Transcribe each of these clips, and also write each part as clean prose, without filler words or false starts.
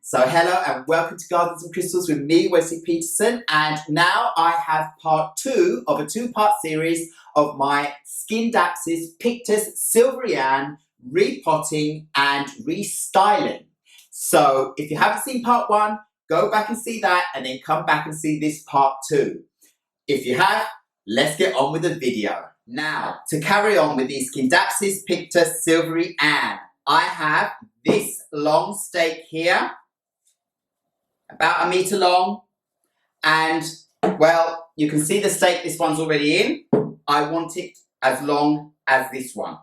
So hello and welcome to Gardens and Crystals with me, Wesley Peterson, and now I have part 2 of a 2-part series of my Scindapsus Pictus Silvery Anne repotting and restyling. So if you haven't seen part 1, go back and see that and then come back and see this part 2. If you have, let's get on with the video. Now, to carry on with the Scindapsus Pictus Silvery Anne, I have this long stake here, about 1 metre long, and well, you can see the stake this one's already in. I want it as long as this one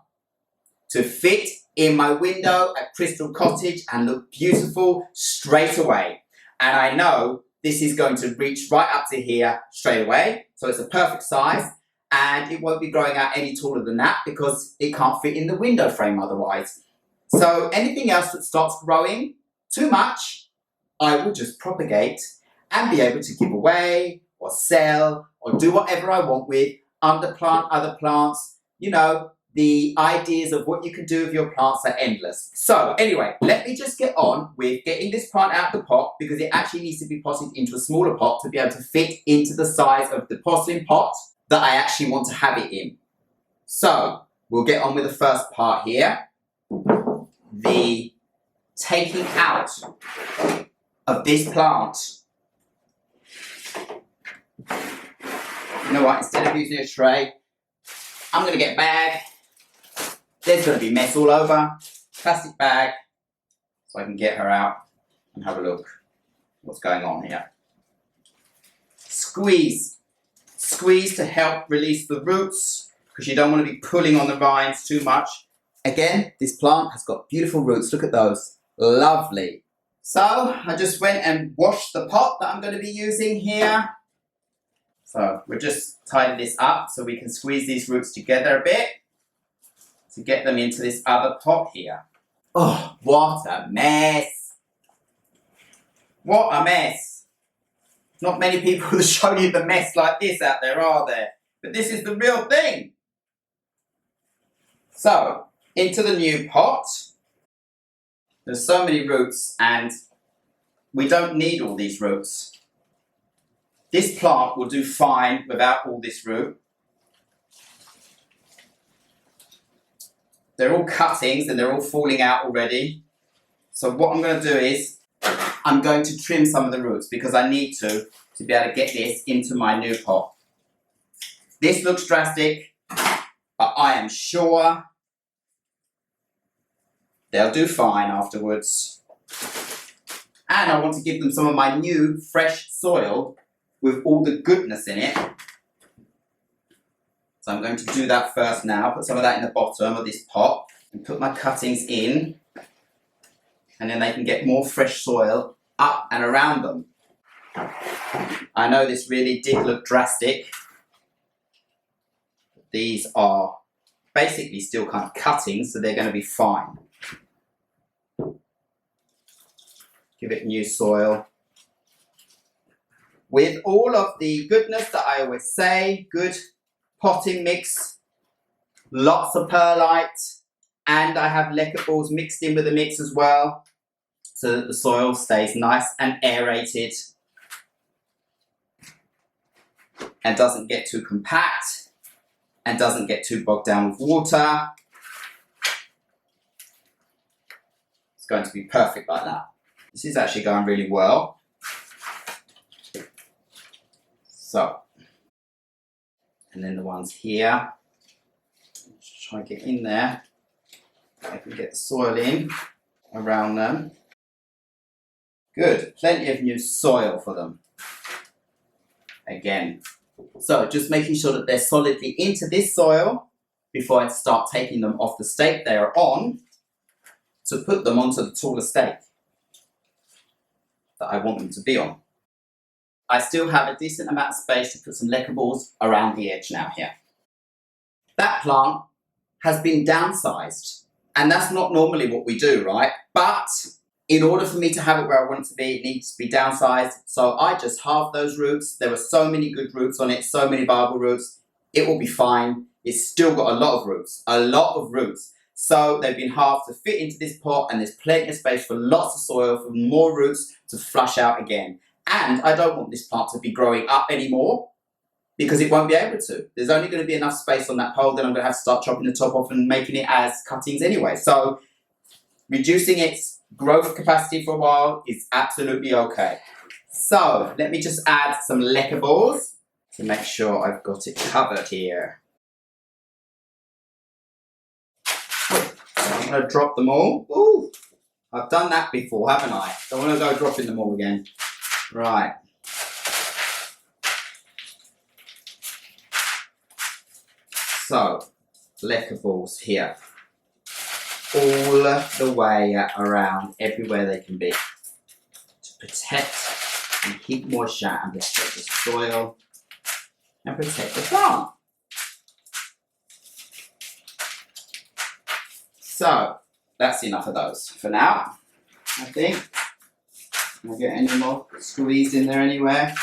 to fit in my window at Crystal Cottage and look beautiful straight away. And I know this is going to reach right up to here straight away, so it's a perfect size, and it won't be growing out any taller than that because it can't fit in the window frame otherwise. So anything else that starts growing too much, I will just propagate and be able to give away or sell or do whatever I want with, underplant other plants. You know, the ideas of what you can do with your plants are endless. So anyway, let me just get on with getting this plant out of the pot because it actually needs to be potted into a smaller pot to be able to fit into the size of the porcelain pot that I actually want to have it in. So we'll get on with the first part here. The taking out of this plant. You know what, instead of using a tray, I'm going to get a bag. There's going to be mess all over. Plastic bag, so I can get her out and have a look what's going on here. Squeeze. Squeeze to help release the roots because you don't want to be pulling on the vines too much. Again, this plant has got beautiful roots. Look at those. Lovely. So I just went and washed the pot that I'm going to be using here. So we're just tidying this up so we can squeeze these roots together a bit to get them into this other pot here. Oh, what a mess. What a mess. Not many people will show you the mess like this out there, are there? But this is the real thing. So, into the new pot. There's so many roots and we don't need all these roots. This plant will do fine without all this root. They're all cuttings and they're all falling out already. So what I'm going to do is I'm going to trim some of the roots because I need to be able to get this into my new pot. This looks drastic, but I am sure they'll do fine afterwards. And I want to give them some of my new fresh soil with all the goodness in it. So I'm going to do that first now. Put some of that in the bottom of this pot and put my cuttings in. And then they can get more fresh soil up and around them. I know this really did look drastic. These are basically still kind of cuttings, so they're going to be fine. Give it new soil. With all of the goodness that I always say, good potting mix, lots of perlite, and I have leca balls mixed in with the mix as well, so that the soil stays nice and aerated and doesn't get too compact and doesn't get too bogged down with water. It's going to be perfect like that. This is actually going really well. So, and then the ones here, just try and get in there. I can get the soil in around them. Good, plenty of new soil for them. Again. So just making sure that they're solidly into this soil before I start taking them off the stake they are on to put them onto the taller stake that I want them to be on. I still have a decent amount of space to put some leca balls around the edge now here. That plant has been downsized, and that's not normally what we do, right? But in order for me to have it where I want it to be, it needs to be downsized. So I just halved those roots. There were so many good roots on it, so many viable roots. It will be fine. It's still got a lot of roots, So they've been halved to fit into this pot, and there's plenty of space for lots of soil for more roots to flush out again. And I don't want this plant to be growing up anymore because it won't be able to. There's only going to be enough space on that pole, then I'm going to have to start chopping the top off and making it as cuttings anyway. So reducing its growth capacity for a while is absolutely okay. So let me just add some lecker balls to make sure I've got it covered here. I'm going to drop them all. Ooh, I've done that before, haven't I? Don't want to go dropping them all again. Right. So, lecker balls here. All the way around, everywhere they can be. To protect and keep moisture and protect the soil and protect the plant. So, that's enough of those for now, I think. Can I get any more squeezed in there anywhere?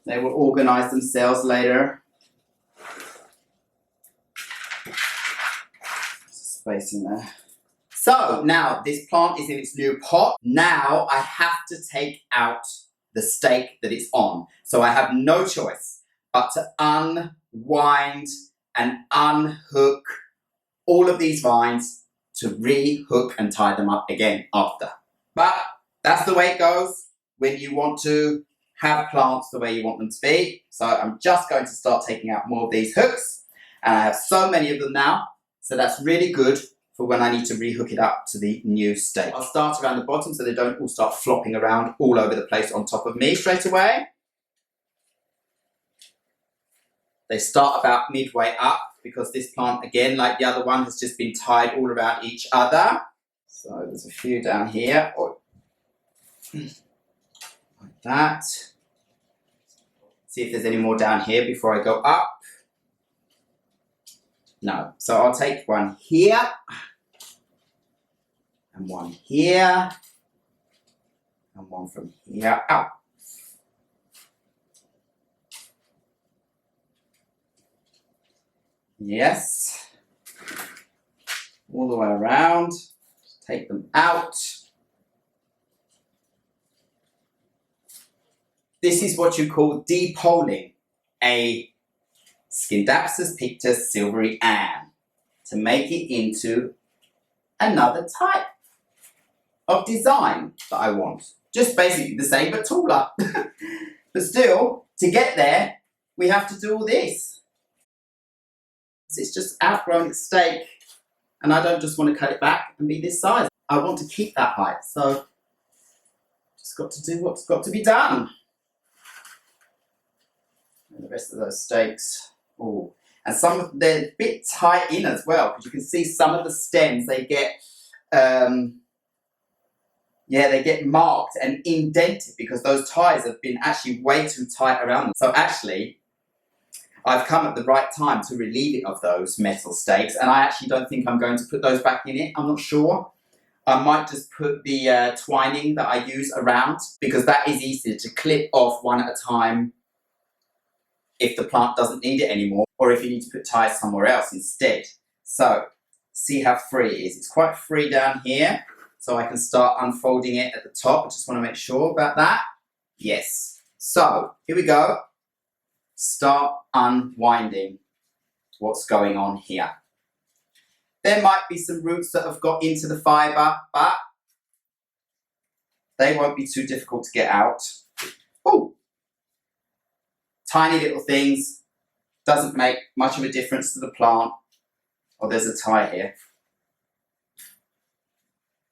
They will organise themselves later. Space in there. So now this plant is in its new pot. Now I have to take out the stake that it's on. So I have no choice but to unwind and unhook all of these vines to re-hook and tie them up again after. But that's the way it goes when you want to have plants the way you want them to be. So I'm just going to start taking out more of these hooks, and I have so many of them now, so that's really good for when I need to rehook it up to the new stake. I'll start around the bottom so they don't all start flopping around all over the place on top of me straight away. They start about midway up because this plant, again, like the other one, has just been tied all around each other. So there's a few down here. Like that. See if there's any more down here before I go up. No. So I'll take one here. And one here. And one from here out. Yes. All the way around. Take them out. This is what you call depoling a Scindapsus Pictus Silvery Anne to make it into another type of design that I want. Just basically the same but taller. But still, to get there, we have to do all this. It's just outgrown its stake, and I don't just want to cut it back and be this size. I want to keep that height, so just got to do what's got to be done. And the rest of those stakes, oh, and some of they're a bit tight in as well, because you can see some of the stems, they get they get marked and indented because those ties have been actually way too tight around them. So actually, I've come at the right time to relieve it of those metal stakes, and I actually don't think I'm going to put those back in it. I'm not sure. I might just put the twining that I use around, because that is easier to clip off one at a time if the plant doesn't need it anymore, or if you need to put ties somewhere else instead. So, see how free it is. It's quite free down here, so I can start unfolding it at the top. I just want to make sure about that. Yes. So, here we go. Start unwinding what's going on here. There might be some roots that have got into the fibre, but they won't be too difficult to get out. Oh, tiny little things, doesn't make much of a difference to the plant. Oh, there's a tie here.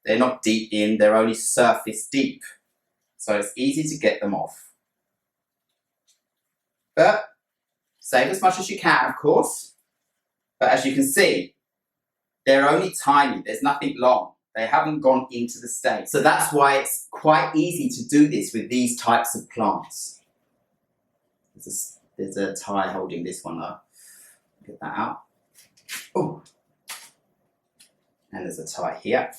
They're not deep in, they're only surface deep. So it's easy to get them off. But save as much as you can, of course. But as you can see, they're only tiny. There's nothing long. They haven't gone into the stake. So that's why it's quite easy to do this with these types of plants. There's a tie holding this one though. Get that out. Oh. And there's a tie here.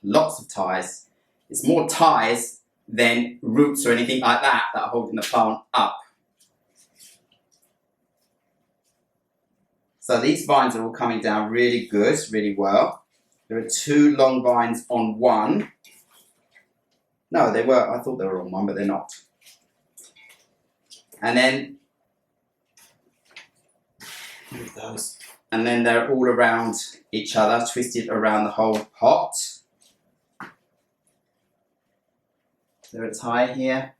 Lots of ties. It's more ties than roots or anything like that that are holding the plant up. So these vines are all coming down really good, really well. There are 2 long vines on one. No, they were, I thought they were on one, but they're not. And then, those. And then they're all around each other, twisted around the whole pot. Is there a tie here?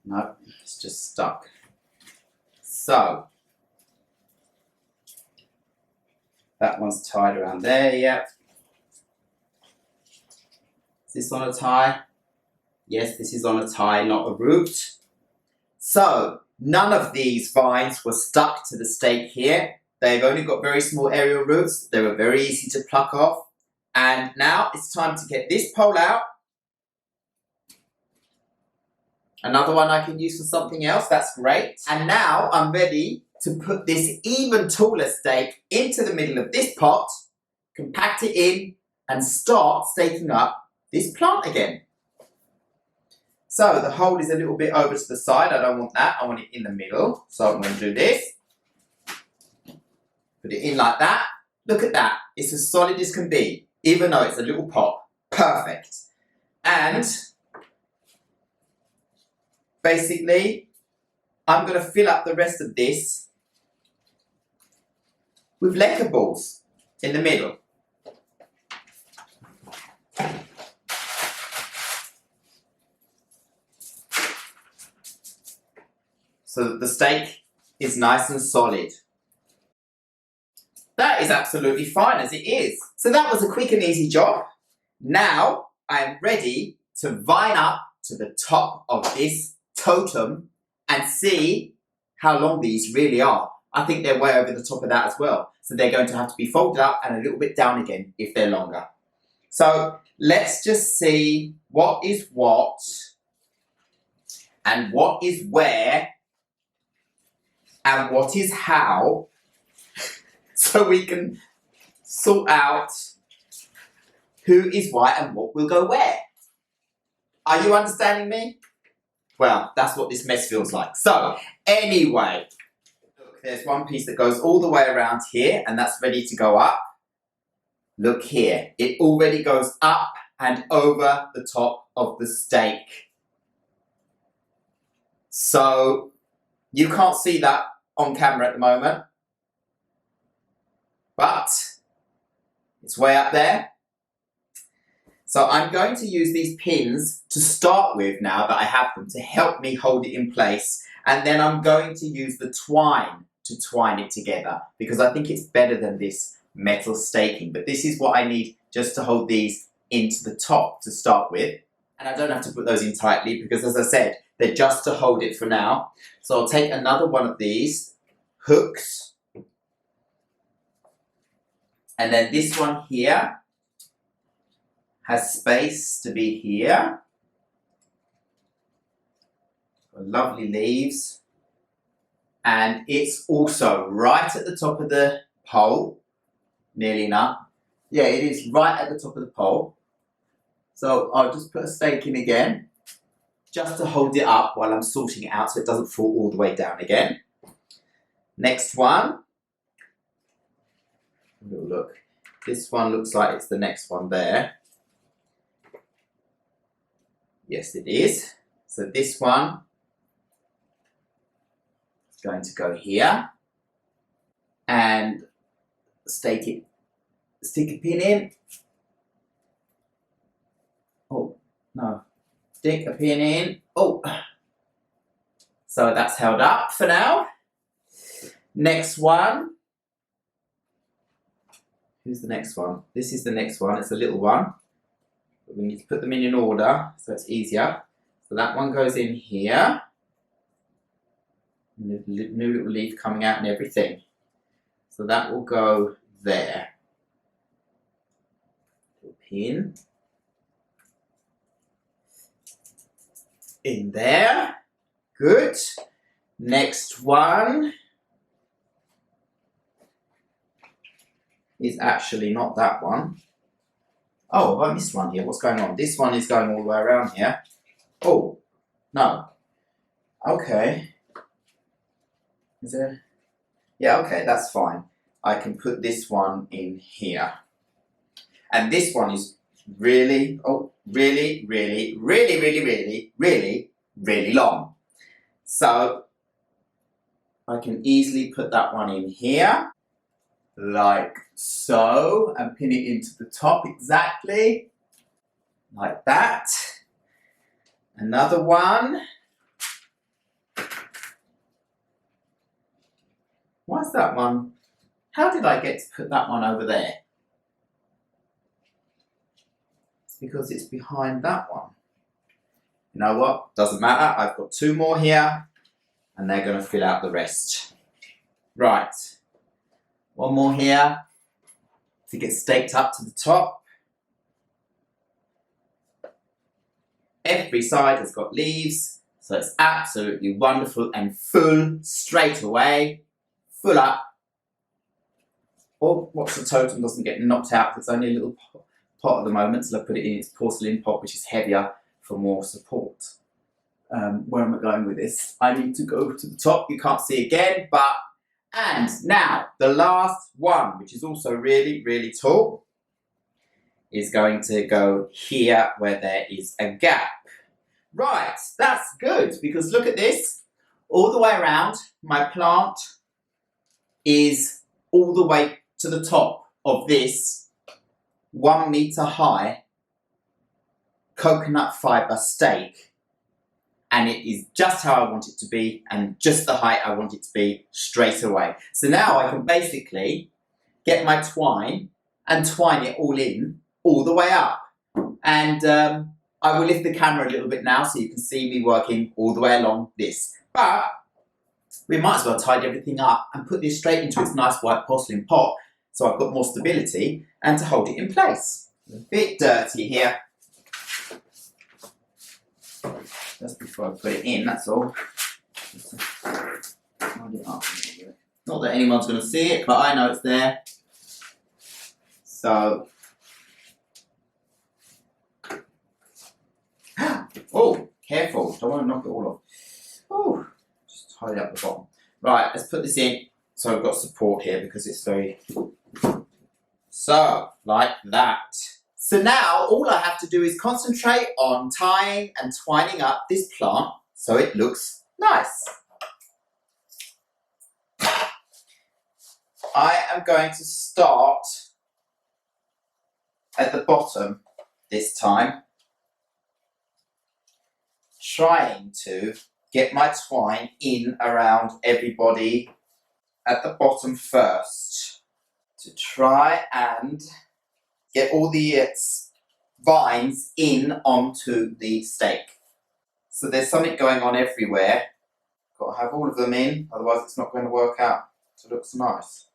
No, it's just stuck. So, that one's tied around there, yep. Is this on a tie? Yes, this is on a tie, not a root. So, none of these vines were stuck to the stake here. They've only got very small aerial roots. They were very easy to pluck off. And now it's time to get this pole out. Another one I can use for something else, that's great. And now I'm ready to put this even taller stake into the middle of this pot, compact it in, and start staking up this plant again. So the hole is a little bit over to the side. I don't want that. I want it in the middle. So I'm going to do this. Put it in like that. Look at that. It's as solid as can be, even though it's a little pot. Perfect. And basically, I'm going to fill up the rest of this with leca balls in the middle. So that the stake is nice and solid. That is absolutely fine as it is. So that was a quick and easy job. Now I am ready to vine up to the top of this totem and see how long these really are. I think they're way over the top of that as well. So they're going to have to be folded up and a little bit down again if they're longer. So let's just see what is what and what is where and what is how, so we can sort out who is what and what will go where. Are you understanding me? Well, that's what this mess feels like. So, anyway, look, there's one piece that goes all the way around here, and that's ready to go up. Look here, it already goes up and over the top of the stake. So, you can't see that on camera at the moment, but it's way up there. So I'm going to use these pins to start with now that I have them to help me hold it in place, and then I'm going to use the twine to twine it together because I think it's better than this metal staking, but this is what I need just to hold these into the top to start with. And I don't have to put those in tightly because, as I said, they're just to hold it for now. So I'll take another one of these hooks, and then this one here has space to be here. Lovely leaves. And it's also right at the top of the pole, nearly enough. Yeah, it is right at the top of the pole. So I'll just put a stake in again, just to hold it up while I'm sorting it out so it doesn't fall all the way down again. Next one. A little look. This one looks like it's the next one there. Yes, it is. So this one is going to go here and stick a pin in. Oh, no. Stick a pin in. Oh. So that's held up for now. Next one. Who's the next one? This is the next one. It's a little one. But we need to put them in order so it's easier. So that one goes in here. New little leaf coming out and everything. So that will go there. Little pin. In there. Good. Next one is actually not that one. Oh, I missed one here. What's going on? This one is going all the way around here. Oh, no. Okay. Is there? Yeah, okay, that's fine. I can put this one in here. And this one is really, really, really, really, really, really, really, really long. So I can easily put that one in here, like so, and pin it into the top exactly, like that. Another one. Why's that one? How did I get to put that one over there? It's because it's behind that one. You know what? Doesn't matter. I've got two more here, and they're going to fill out the rest. Right. One more here to get staked up to the top. Every side has got leaves, so it's absolutely wonderful and full straight away. Full up. Oh, watch the totem doesn't get knocked out. It's only a little pot at the moment, so I put it in its porcelain pot, which is heavier for more support. Where am I going with this? I need to go to the top. You can't see again, but... And now, the last one, which is also really, really tall, is going to go here where there is a gap. Right, that's good, because look at this. All the way around, my plant is all the way to the top of this 1 meter high coconut fibre stake. And it is just how I want it to be and just the height I want it to be straight away. So now I can basically get my twine and twine it all in all the way up. And I will lift the camera a little bit now so you can see me working all the way along this. But we might as well tidy everything up and put this straight into its nice white porcelain pot so I've got more stability and to hold it in place. A bit dirty here. Just before I put it in, that's all. Not that anyone's going to see it, but I know it's there. So, oh, careful, don't want to knock it all off. Oh, just tidy up the bottom. Right, let's put this in so I've got support here because it's very... So, like that. So now all I have to do is concentrate on tying and twining up this plant so it looks nice. I am going to start at the bottom this time, trying to get my twine in around everybody at the bottom first to try and get all the vines in onto the stake. So there's something going on everywhere. Got to have all of them in, otherwise it's not going to work out. So it looks nice.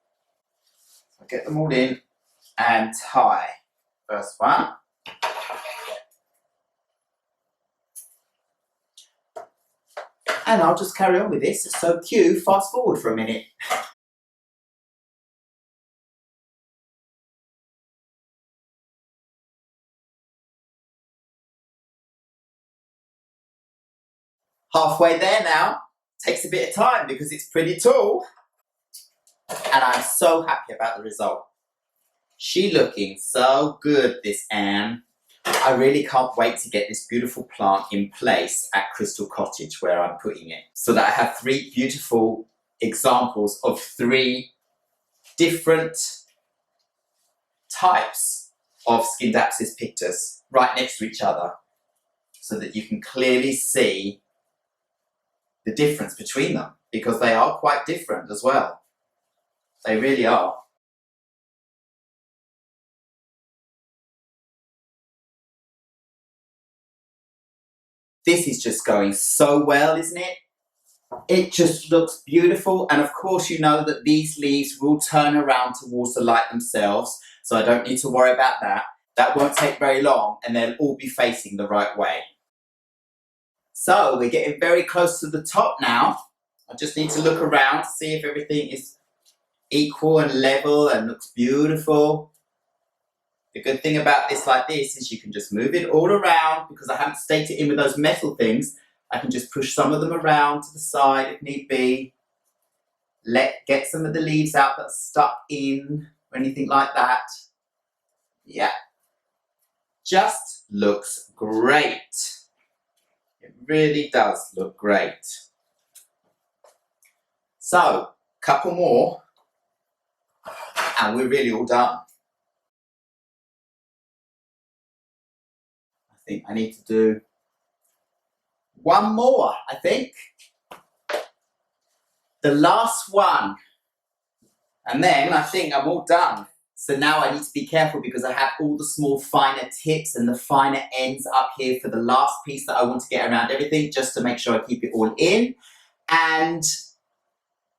So get them all in and tie. First one. And I'll just carry on with this. So cue, fast forward for a minute. Halfway there now. Takes a bit of time because it's pretty tall. And I'm so happy about the result. She looking so good, this Anne. I really can't wait to get this beautiful plant in place at Crystal Cottage where I'm putting it. So that I have 3 beautiful examples of 3 different types of Scindapsus pictus right next to each other. So that you can clearly see the difference between them. Because they are quite different as well. They really are. This is just going so well, isn't it? It just looks beautiful. And of course, you know that these leaves will turn around towards the light themselves. So I don't need to worry about that. That won't take very long and they'll all be facing the right way. So we're getting very close to the top now. I just need to look around to see if everything is equal and level and looks beautiful. The good thing about this like this is you can just move it all around because I haven't staked it in with those metal things. I can just push some of them around to the side if need be. Get some of the leaves out that's stuck in or anything like that. Yeah. Just looks great. It really does look great. So, couple more, and we're really all done. I think I need to do one more, I think. The last one. And then I think I'm all done. So now I need to be careful because I have all the small finer tips and the finer ends up here for the last piece that I want to get around everything, just to make sure I keep it all in. And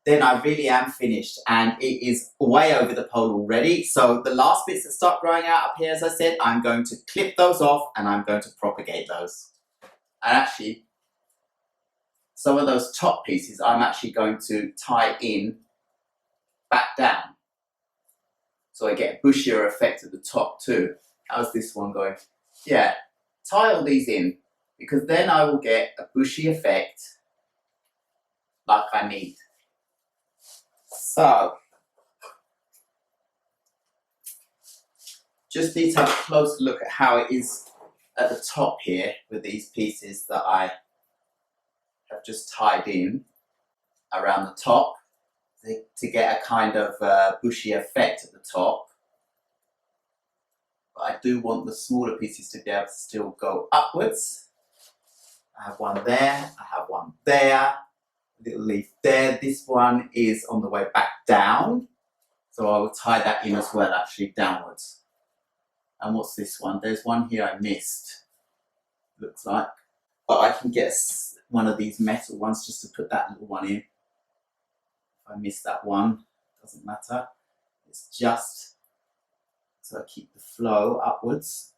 then I really am finished, and it is way over the pole already. So the last bits that start growing out up here, as I said, I'm going to clip those off and I'm going to propagate those. And actually, some of those top pieces I'm actually going to tie in back down, so I get a bushier effect at the top too. How's this one going? Yeah, tie all these in, because then I will get a bushy effect like I need. So, just need to have a close look at how it is at the top here with these pieces that I have just tied in around the top to get a kind of bushy effect at the top. But I do want the smaller pieces to be able to still go upwards. I have one there, I have one there, a little leaf there. This one is on the way back down, so I will tie that in as well, actually downwards. And what's this one? There's one here I missed, looks like. But I can get one of these metal ones just to put that little one in. If I miss that one, doesn't matter. It's just so I keep the flow upwards.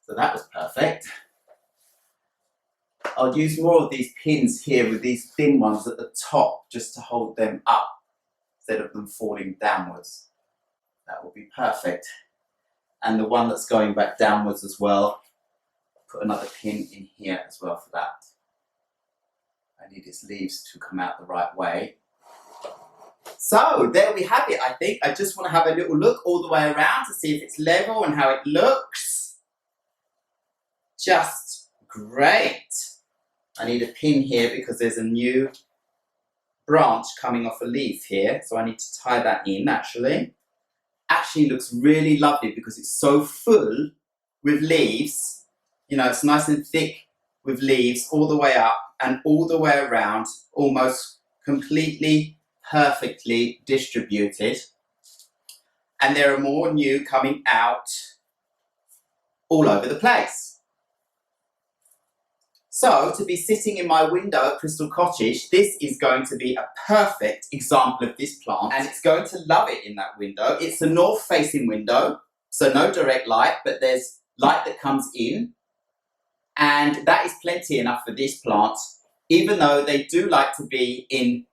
So that was perfect. I'll use more of these pins here with these thin ones at the top just to hold them up instead of them falling downwards. That will be perfect. And the one that's going back downwards as well, put another pin in here as well for that. I need its leaves to come out the right way. So there we have it, I think. I just want to have a little look all the way around to see if it's level and how it looks. Just great. I need a pin here because there's a new branch coming off a leaf here, so I need to tie that in actually. Actually looks really lovely because it's so full with leaves. You know, it's nice and thick with leaves all the way up and all the way around, almost completely, perfectly distributed. And there are more new coming out all over the place. So, to be sitting in my window at Crystal Cottage, this is going to be a perfect example of this plant, and it's going to love it in that window. It's a north-facing window, so no direct light, but there's light that comes in, and that is plenty enough for this plant, even though they do like to be in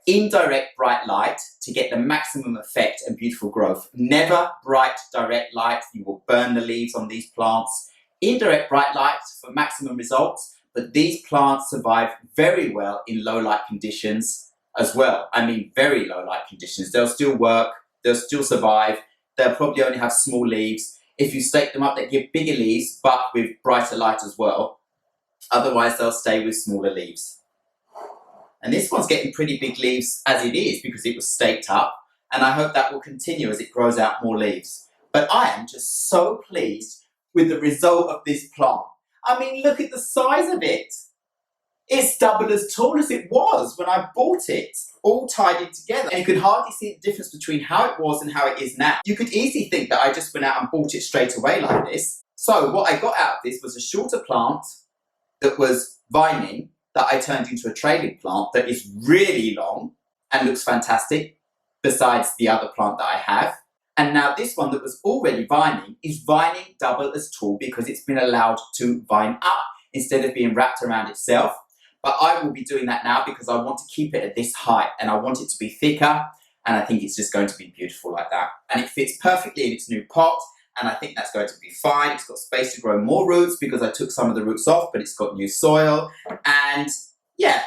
indirect bright light to get the maximum effect and beautiful growth. Never bright direct light, you will burn the leaves on these plants. Indirect bright light for maximum results. But these plants survive very well in low light conditions as well. I mean, very low light conditions. They'll still work, they'll still survive. They'll probably only have small leaves. If you stake them up, they give bigger leaves, but with brighter light as well. Otherwise, they'll stay with smaller leaves. And this one's getting pretty big leaves as it is because it was staked up. And I hope that will continue as it grows out more leaves. But I am just so pleased with the result of this plant. I mean, look at the size of it. It's double as tall as it was when I bought it, all tied in together. And you can hardly see the difference between how it was and how it is now. You could easily think that I just went out and bought it straight away like this. So what I got out of this was a shorter plant that was vining that I turned into a trailing plant that is really long and looks fantastic, besides the other plant that I have. And now this one that was already vining is vining double as tall because it's been allowed to vine up instead of being wrapped around itself. But I will be doing that now because I want to keep it at this height and I want it to be thicker, and I think it's just going to be beautiful like that. And it fits perfectly in its new pot, and I think that's going to be fine. It's got space to grow more roots because I took some of the roots off, but it's got new soil. And yeah,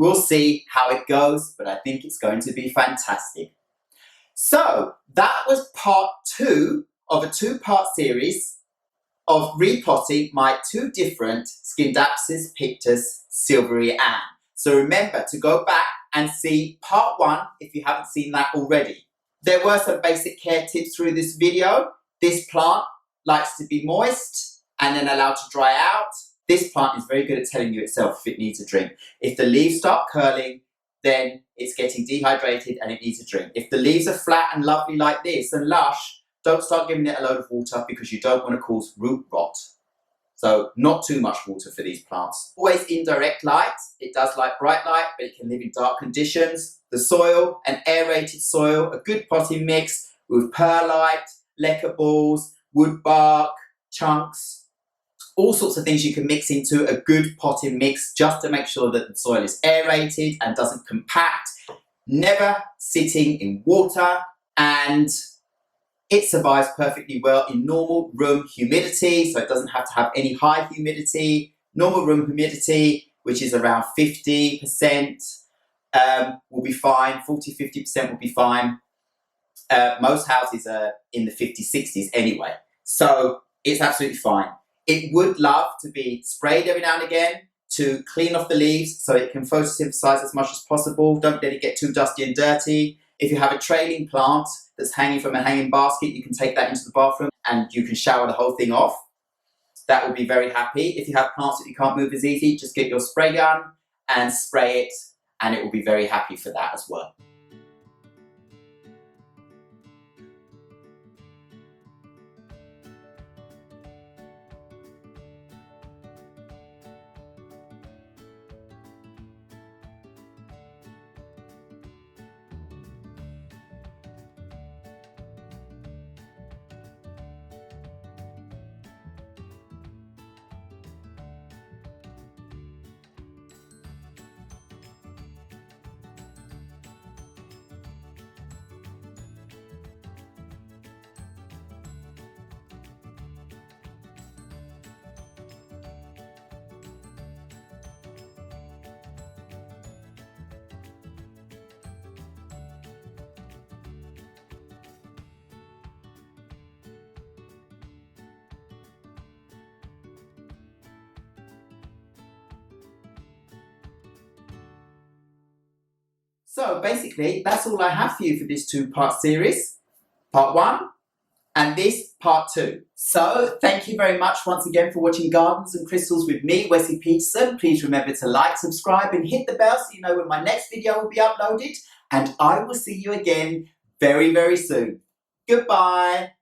We'll see how it goes, but I think it's going to be fantastic. So that was part 2 of a 2-part series of repotting my 2 different Scindapsus Pictus Silvery Anne. So remember to go back and see part 1 if you haven't seen that already. There were some basic care tips through this video. This plant likes to be moist and then allowed to dry out. This plant is very good at telling you itself if it needs a drink. If the leaves start curling, then it's getting dehydrated and it needs a drink. If the leaves are flat and lovely like this and lush, don't start giving it a load of water because you don't want to cause root rot. So not too much water for these plants. Always indirect light. It does like bright light, but it can live in dark conditions. The soil, an aerated soil, a good potting mix with perlite, lacquer balls, wood bark, chunks, all sorts of things you can mix into a good potting mix just to make sure that the soil is aerated and doesn't compact, never sitting in water, and it survives perfectly well in normal room humidity, so it doesn't have to have any high humidity. Normal room humidity, which is around 50%, will be fine. 40–50% will be fine. Most houses are in the 50–60s anyway, so it's absolutely fine. It would love to be sprayed every now and again to clean off the leaves so it can photosynthesize as much as possible. Don't let it get too dusty and dirty. If you have a trailing plant that's hanging from a hanging basket, you can take that into the bathroom and you can shower the whole thing off. That will be very happy. If you have plants that you can't move as easy, just get your spray gun and spray it, and it will be very happy for that as well. So basically, that's all I have for you for this 2-part series. Part 1 and this part 2. So thank you very much once again for watching Gardens and Crystals with me, Wesley Peterson. Please remember to like, subscribe and hit the bell so you know when my next video will be uploaded. And I will see you again very, very soon. Goodbye.